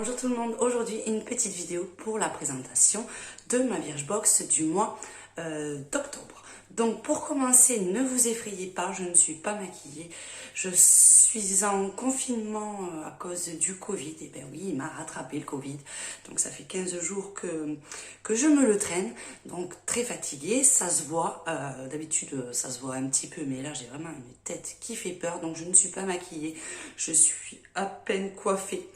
Bonjour tout le monde, aujourd'hui une petite vidéo pour la présentation de ma Birchbox du mois d'octobre. Donc pour commencer, ne vous effrayez pas, je ne suis pas maquillée, je suis en confinement à cause du Covid. Et ben oui, il m'a rattrapé le Covid, donc ça fait 15 jours que je me le traîne, donc très fatiguée, ça se voit, d'habitude ça se voit un petit peu, mais là j'ai vraiment une tête qui fait peur, donc je ne suis pas maquillée, je suis à peine coiffée.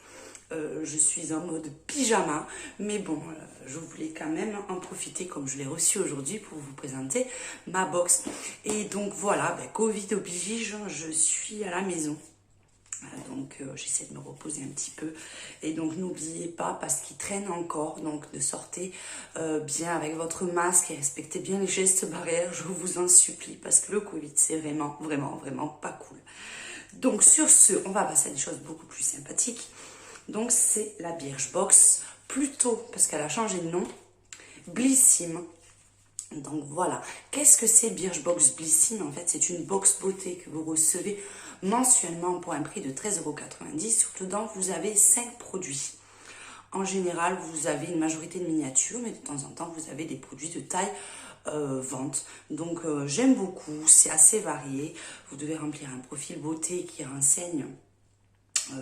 Je suis en mode pyjama, mais bon, je voulais quand même en profiter comme je l'ai reçu aujourd'hui pour vous présenter ma box. Et donc voilà, Covid oblige, je suis à la maison. Donc j'essaie de me reposer un petit peu. Et donc n'oubliez pas, parce qu'il traîne encore, donc de sortir bien avec votre masque et respectez bien les gestes barrières, je vous en supplie, parce que le Covid c'est vraiment, vraiment, vraiment pas cool. Donc sur ce, on va passer à des choses beaucoup plus sympathiques. Donc c'est la Birchbox, plutôt parce qu'elle a changé de nom, Blissim. Donc voilà, qu'est-ce que c'est Birchbox Blissim? En fait, c'est une box beauté que vous recevez mensuellement pour un prix de 13,90 €. Dedans, vous avez 5 produits. En général, vous avez une majorité de miniatures, mais de temps en temps, vous avez des produits de taille vente. Donc j'aime beaucoup, c'est assez varié. Vous devez remplir un profil beauté qui renseigne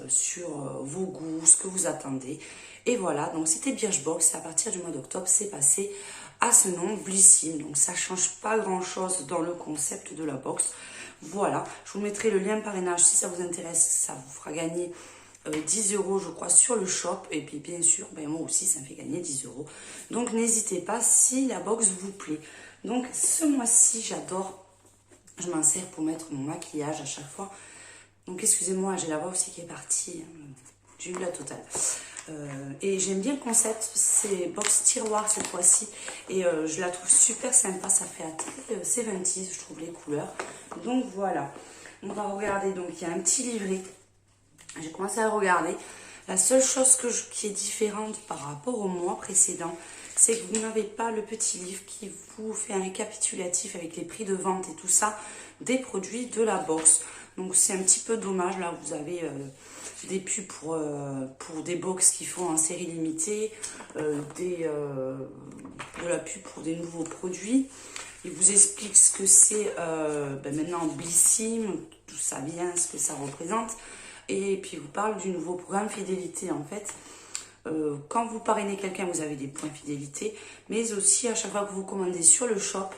sur vos goûts, ce que vous attendez. Et voilà, donc c'était Birchbox. À partir du mois d'octobre, c'est passé à ce nom, Blissim. Donc ça change pas grand chose dans le concept de la box. Voilà, je vous mettrai le lien parrainage si ça vous intéresse. Ça vous fera gagner 10 € je crois sur le shop. Et puis bien sûr, moi aussi ça me fait gagner 10 €. Donc n'hésitez pas si la box vous plaît. Donc ce mois-ci, j'adore. Je m'en sers pour mettre mon maquillage à chaque fois. Donc excusez-moi, j'ai la voix aussi qui est partie, j'ai eu la totale. Et j'aime bien le concept, c'est box tiroir cette fois-ci. Et je la trouve super sympa, ça fait très 70s, je trouve les couleurs. Donc voilà, on va regarder, donc il y a un petit livret. J'ai commencé à regarder. La seule chose qui est différente par rapport au mois précédent, c'est que vous n'avez pas le petit livre qui vous fait un récapitulatif avec les prix de vente et tout ça des produits de la box. Donc c'est un petit peu dommage, là vous avez des pubs pour des box qui font en série limitée, de la pub pour des nouveaux produits. Il vous explique ce que c'est maintenant Blissim, d'où ça vient, ce que ça représente. Et puis il vous parle du nouveau programme fidélité en fait. Quand vous parrainez quelqu'un, vous avez des points fidélité, mais aussi à chaque fois que vous commandez sur le shop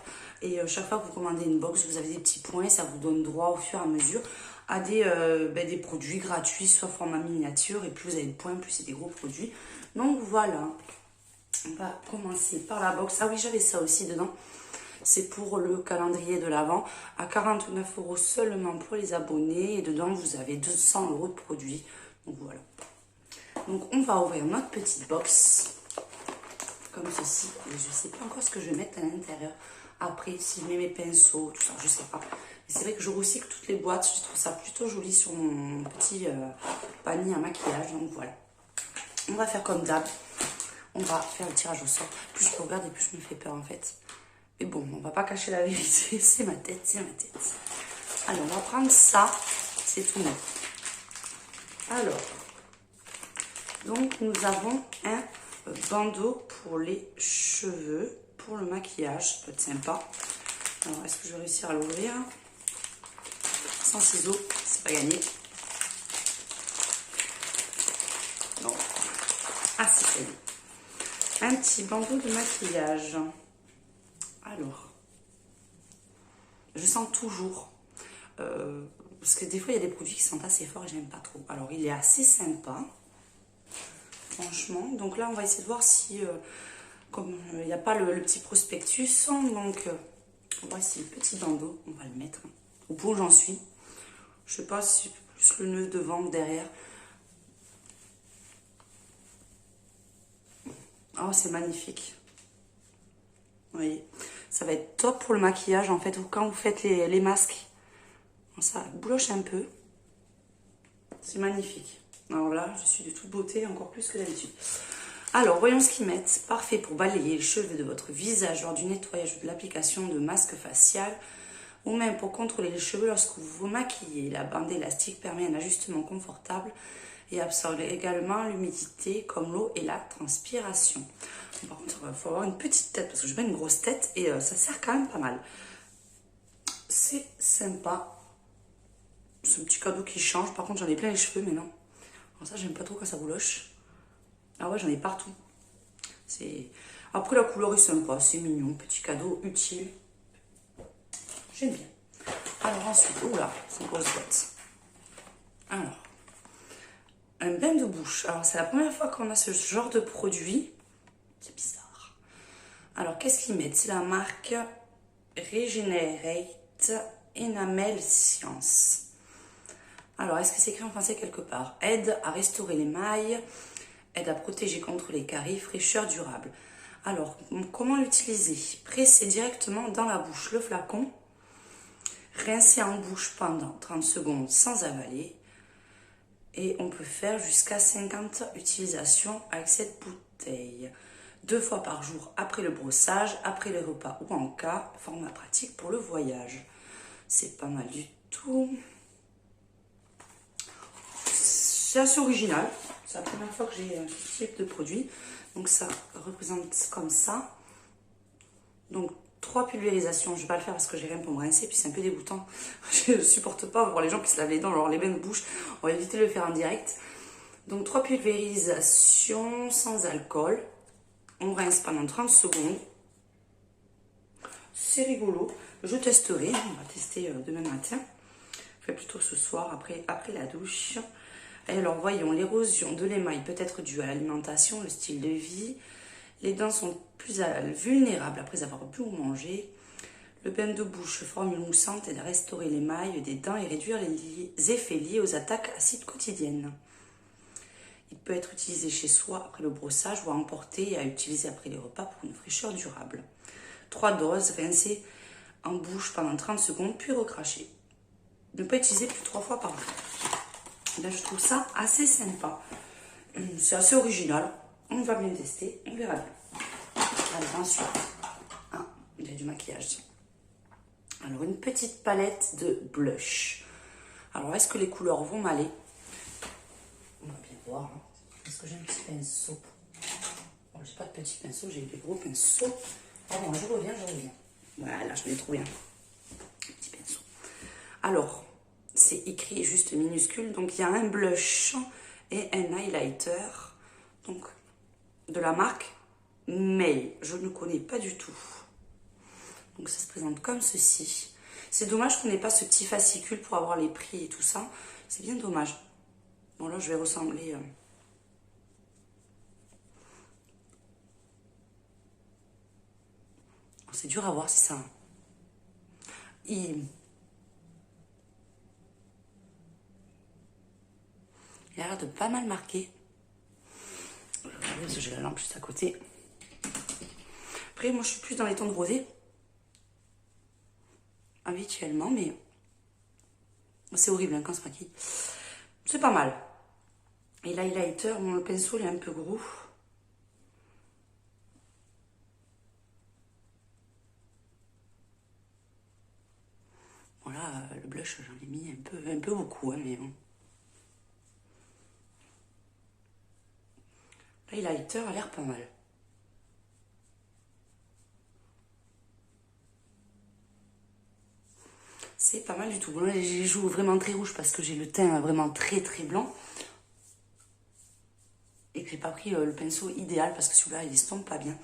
et chaque fois que vous commandez une box, vous avez des petits points, ça vous donne droit au fur et à mesure à des produits gratuits, soit format miniature, et plus vous avez de points, plus c'est des gros produits. Donc voilà, on va commencer par la box. Ah oui, j'avais ça aussi dedans. C'est pour le calendrier de l'Avent à 49 € seulement pour les abonnés. Et dedans, vous avez 200 € de produits. Donc voilà. Donc on va ouvrir notre petite box. Comme ceci. Je ne sais pas encore ce que je vais mettre à l'intérieur. Après, si je mets mes pinceaux, tout ça, je ne sais pas. Mais c'est vrai que je recycle toutes les boîtes. Je trouve ça plutôt joli sur mon petit panier à maquillage. Donc voilà. On va faire comme d'hab. On va faire le tirage au sort. Plus je regarde et plus je me fais peur en fait. Mais bon, on va pas cacher la vérité, c'est ma tête, c'est ma tête. Alors, on va prendre ça, c'est tout neuf. Alors, donc nous avons un bandeau pour les cheveux, pour le maquillage, ça peut être sympa. Alors, est-ce que je vais réussir à l'ouvrir? Sans ciseaux, c'est pas gagné. Non. Ah, c'est gagné. Un petit bandeau de maquillage. Alors, je sens toujours, parce que des fois il y a des produits qui sentent assez fort et j'aime pas trop. Alors il est assez sympa, franchement. Donc là on va essayer de voir si, comme il n'y a pas le petit prospectus, donc on va essayer le petit bandeau, on va le mettre. Au bout où j'en suis, je sais pas si plus le nœud devant que derrière. Oh c'est magnifique. Vous voyez, ça va être top pour le maquillage en fait, ou quand vous faites les masques. Ça bouloche un peu. C'est magnifique. Alors là, je suis de toute beauté, encore plus que d'habitude. Alors, voyons ce qu'ils mettent. Parfait pour balayer les cheveux de votre visage lors du nettoyage ou de l'application de masque facial, ou même pour contrôler les cheveux lorsque vous vous maquillez. La bande élastique permet un ajustement confortable et absorbe également l'humidité comme l'eau et la transpiration. Par contre, il faut avoir une petite tête parce que je mets une grosse tête et ça sert quand même pas mal. C'est sympa. C'est un petit cadeau qui change. Par contre, j'en ai plein les cheveux, mais non. Alors ça, j'aime pas trop quand ça bouloche. Ah ouais, j'en ai partout. Après, la couleur est sympa, c'est mignon. Petit cadeau utile. J'aime bien. Alors ensuite, oula, c'est une grosse boîte. Alors, un bain de bouche. Alors, c'est la première fois qu'on a ce genre de produit. C'est bizarre. Alors, qu'est-ce qu'ils mettent? C'est la marque Regenerate Enamel Science. Alors, est-ce que c'est écrit en français quelque part? Aide à restaurer l'émail, aide à protéger contre les caries, fraîcheur durable. Alors, comment l'utiliser? Pressez directement dans la bouche le flacon. Rincez en bouche pendant 30 secondes sans avaler. Et on peut faire jusqu'à 50 utilisations avec cette bouteille. 2 fois par jour après le brossage, après les repas ou en cas, format pratique pour le voyage. C'est pas mal du tout. C'est assez original. C'est la première fois que j'ai ce type de produit. Donc ça représente comme ça. Donc 3 pulvérisations. Je vais pas le faire parce que j'ai rien pour me rincer. Puis c'est un peu dégoûtant. Je ne supporte pas voir les gens qui se lavent les dents, genre les bains de bouche. On va éviter de le faire en direct. Donc 3 pulvérisations sans alcool. On rince pendant 30 secondes. C'est rigolo. Je testerai. On va tester demain matin. Je fais plutôt ce soir après la douche. Et alors voyons, l'érosion de l'émail peut être due à l'alimentation, le style de vie. Les dents sont plus vulnérables après avoir bu ou mangé. Le bain de bouche, formule moussante, aide à restaurer l'émail des dents et réduire les effets liés aux attaques acides quotidiennes. Il peut être utilisé chez soi après le brossage ou à emporter et à utiliser après les repas pour une fraîcheur durable. 3 doses, rincées en bouche pendant 30 secondes, puis recracher. Ne pas utiliser plus de 3 fois par jour. Là, je trouve ça assez sympa. C'est assez original. On va bien tester. On verra bien. Allez, ensuite. Ah, il y a du maquillage. Alors, une petite palette de blush. Alors, est-ce que les couleurs vont m'aller? On va bien voir. Hein. Est-ce que j'ai un petit pinceau? Bon, j'ai pas de petit pinceau, j'ai des gros pinceaux. Ah bon, je reviens. Voilà, je l'ai trouvé. Petit pinceau. Alors, c'est écrit juste minuscule. Donc, il y a un blush et un highlighter. Donc, de la marque May. Je ne connais pas du tout. Donc, ça se présente comme ceci. C'est dommage qu'on n'ait pas ce petit fascicule pour avoir les prix et tout ça. C'est bien dommage. Bon, là, je vais ressembler... C'est dur à voir, c'est ça. Il a l'air de pas mal marquer. Je vais regarder parce que j'ai la lampe juste à côté. Après, moi, je suis plus dans les tons de rosé. Habituellement, mais c'est horrible hein, quand on se maquille. C'est pas mal. Et l'highlighter, mon pinceau, il est un peu gros. Voilà, le blush, j'en ai mis un peu beaucoup, hein, mais bon. L'highlighter a l'air pas mal. C'est pas mal du tout. Bon, là, j'ai les joues vraiment très rouges parce que j'ai le teint vraiment très très blanc. Et que j'ai pas pris le pinceau idéal parce que celui-là, il estompe pas bien.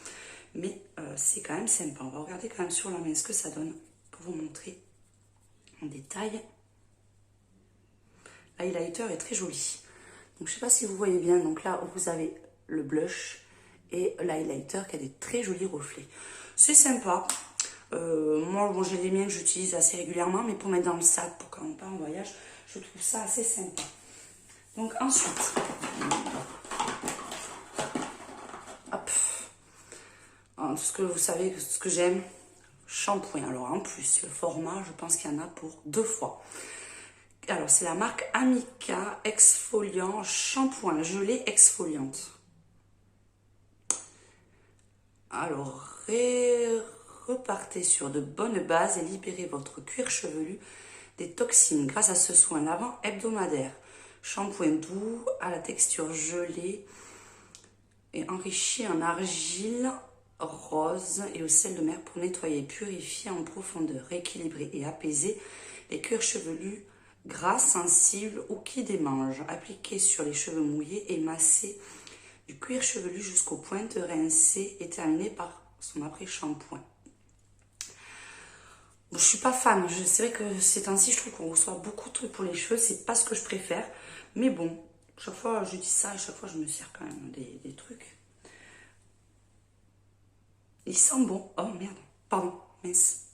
Mais c'est quand même sympa. On va regarder quand même sur la main ce que ça donne pour vous montrer en détail. L'highlighter est très joli. Donc, je sais pas si vous voyez bien. Donc là, vous avez le blush et l'highlighter qui a des très jolis reflets. C'est sympa. Moi, bon, j'ai les miens que j'utilise assez régulièrement, mais pour mettre dans le sac, pour quand on part en voyage, je trouve ça assez sympa. Donc ensuite, hop, ce que vous savez, ce que j'aime, shampoing. Alors en plus, le format, je pense qu'il y en a pour 2 fois. Alors c'est la marque Amica exfoliant shampoing gelée exfoliante. Alors, repartez sur de bonnes bases et libérez votre cuir chevelu des toxines grâce à ce soin lavant hebdomadaire. Shampoing doux à la texture gelée et enrichi en argile rose et au sel de mer pour nettoyer, purifier en profondeur, rééquilibrer et apaiser les cuirs chevelus gras, sensibles ou qui démangent. Appliquer sur les cheveux mouillés et masser du cuir chevelu jusqu'aux pointes, rincer et terminer par son après-shampoing. Bon, je suis pas fan, c'est vrai que ces temps-ci je trouve qu'on reçoit beaucoup de trucs pour les cheveux, c'est pas ce que je préfère, mais bon, chaque fois je dis ça et chaque fois je me sers quand même des trucs. Il sent bon. Oh merde, pardon, mince.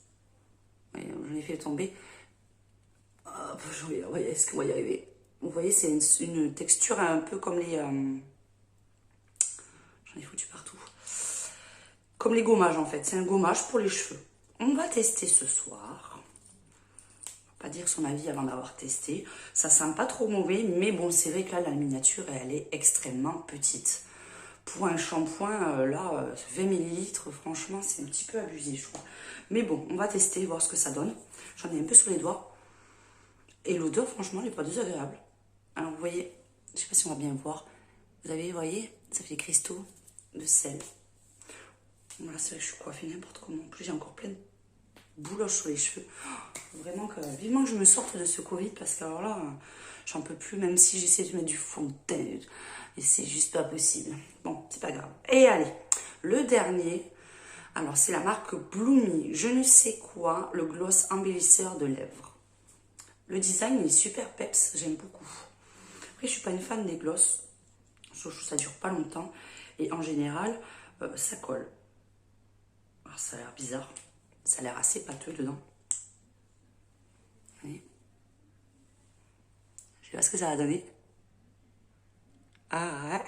Ouais, je l'ai fait tomber. Hop, est-ce qu'on va y arriver? Vous voyez, c'est une texture un peu comme les... J'en ai foutu partout. Comme les gommages en fait, c'est un gommage pour les cheveux. On va tester ce soir. On va pas dire son avis avant d'avoir testé. Ça sent pas trop mauvais, mais bon, c'est vrai que là, la miniature, elle est extrêmement petite. Pour un shampoing, là, 20 ml, franchement, c'est un petit peu abusé, je trouve. Mais bon, on va tester, voir ce que ça donne. J'en ai un peu sur les doigts. Et l'odeur, franchement, elle n'est pas désagréable. Alors, vous voyez, je ne sais pas si on va bien voir. Vous voyez, ça fait des cristaux de sel. Voilà, c'est vrai que je suis coiffée n'importe comment. En plus, j'ai encore plein de bouloches sur les cheveux. Oh, vraiment, vivement que je me sorte de ce Covid, parce que alors là, j'en peux plus, même si j'essaie de mettre du fond de teint. Et c'est juste pas possible. Bon, c'est pas grave. Et allez, le dernier. Alors, c'est la marque Bloomy. Je ne sais quoi, le gloss embellisseur de lèvres. Le design est super peps, j'aime beaucoup. Après, je suis pas une fan des gloss. Je trouve que ça dure pas longtemps. Et en général, ça colle. Alors, ça a l'air bizarre. Ça a l'air assez pâteux dedans. Vous voyez, je sais pas ce que ça va donner. Ah ouais.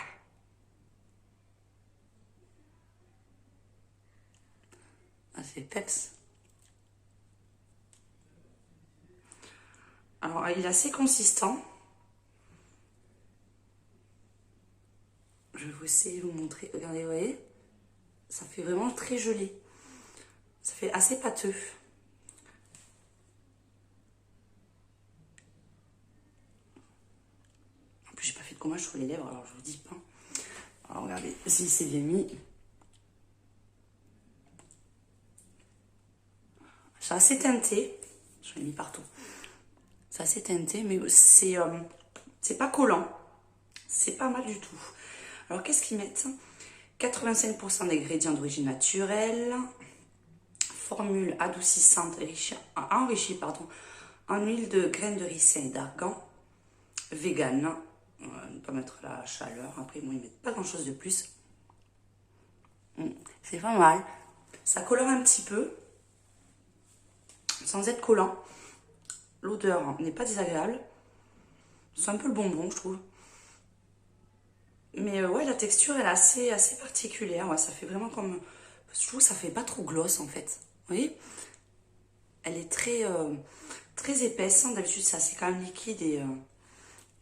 Ah, c'est peps. Alors, il est assez consistant. Je vais essayer de vous montrer. Regardez, vous voyez, ça fait vraiment très gelé. Ça fait assez pâteux. En plus, j'ai pas fait de gommage sur les lèvres, alors je vous dis pas. Alors, regardez, si c'est bien mis. C'est assez teinté. J'en ai mis partout. C'est assez teinté, mais c'est pas collant. C'est pas mal du tout. Alors, qu'est-ce qu'ils mettent? 85% d'ingrédients d'origine naturelle. Formule adoucissante enrichie en huile de graines de ricin et d'argan. Vegan. Ne pas mettre la chaleur. Après, moi, ils mettent pas grand-chose de plus. C'est pas mal. Ça colore un petit peu. Sans être collant. L'odeur n'est pas désagréable. C'est un peu le bonbon, je trouve. Mais ouais, la texture, elle est assez particulière. Ouais, ça fait vraiment comme... Je trouve que ça fait pas trop gloss, en fait. Vous voyez? Elle est très, très épaisse. D'habitude, ça, c'est quand même liquide et...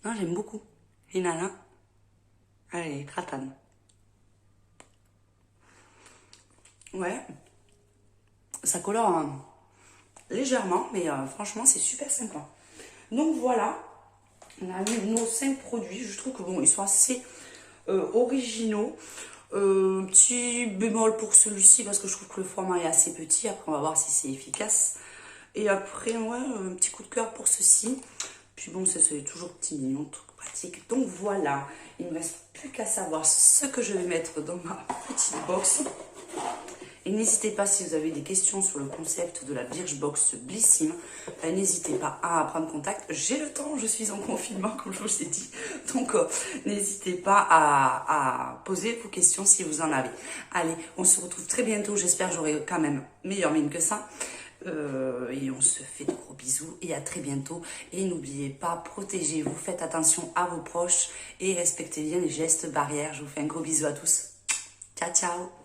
Non, j'aime beaucoup. Et nana. Allez, gratane. Ouais. Ça colore légèrement, mais franchement, c'est super sympa. Donc voilà. On a eu nos 5 produits. Je trouve que bon, ils sont assez originaux. Petit bémol pour celui-ci parce que je trouve que le format est assez petit. Après, on va voir si c'est efficace. Et après, ouais, un petit coup de cœur pour ceci. Puis bon, c'est toujours petit mignon, truc pratique. Donc voilà, il ne me reste plus qu'à savoir ce que je vais mettre dans ma petite box. Et n'hésitez pas, si vous avez des questions sur le concept de la Birchbox Blissim, n'hésitez pas à prendre contact. J'ai le temps, je suis en confinement, comme je vous ai dit. Donc, n'hésitez pas à poser vos questions si vous en avez. Allez, on se retrouve très bientôt. J'espère que j'aurai quand même meilleure mine que ça. Et on se fait de gros bisous et à très bientôt. Et n'oubliez pas, protégez-vous, faites attention à vos proches et respectez bien les gestes barrières. Je vous fais un gros bisou à tous. Ciao, ciao.